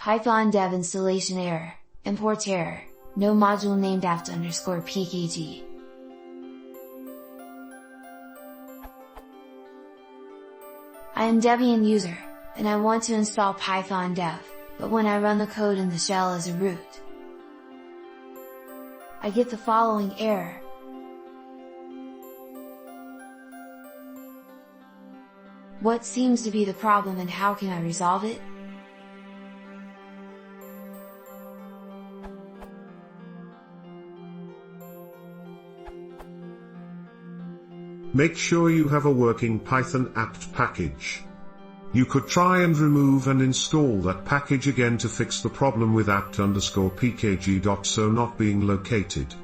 Python dev installation error, import error, no module named apt_pkg. I am Debian user, and I want to install Python dev, but when I run the code in the shell as a root, I get the following error. What seems to be the problem and how can I resolve it? Make sure you have a working Python apt package. You could try and remove and install that package again to fix the problem with apt_pkg.so not being located.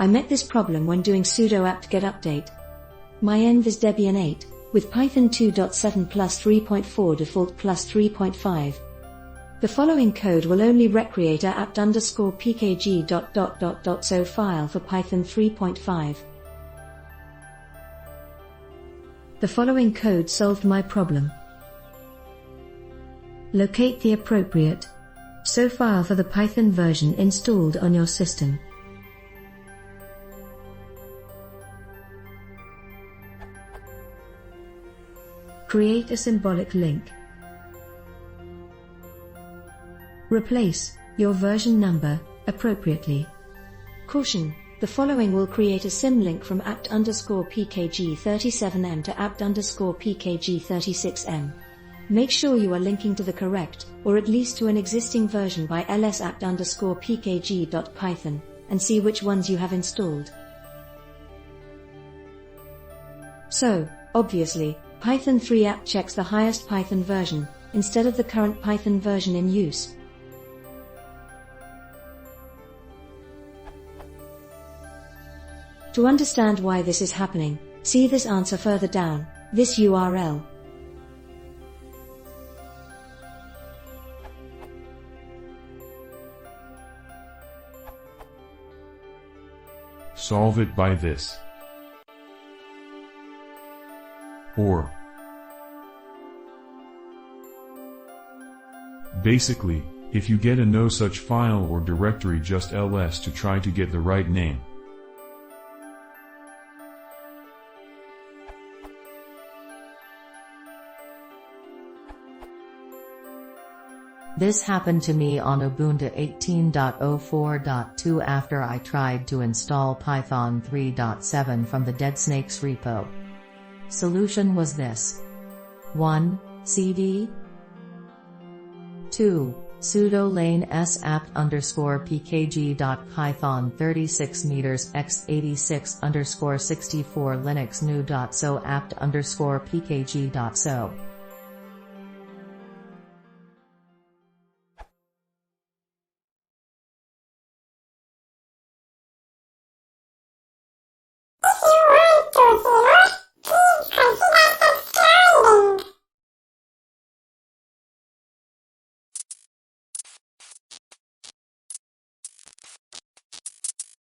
I met this problem when doing sudo apt-get update. My env is Debian 8, with Python 2.7 plus 3.4 default plus 3.5. The following code will only recreate a apt_pkg.so file for Python 3.5. The following code solved my problem. Locate the appropriate so file for the Python version installed on your system. Create a symbolic link. Replace your version number appropriately. Caution: the following will create a symlink from apt_pkg37m to apt_pkg36m. Make sure you are linking to the correct, or at least to an existing version by ls apt_pkg.python, and see which ones you have installed. So, obviously, Python 3 apt checks the highest Python version, instead of the current Python version in use. To understand why this is happening, see this answer further down, this URL. Solve it by this. Or basically, if you get a no such file or directory, just ls to try to get the right name. This happened to me on Ubuntu 18.04.2 after I tried to install Python 3.7 from the deadsnakes repo. Solution was this. 1. cd 2. sudo lane s apt_pkg.python 36 meters x86_64 linux new.so apt_pkg.so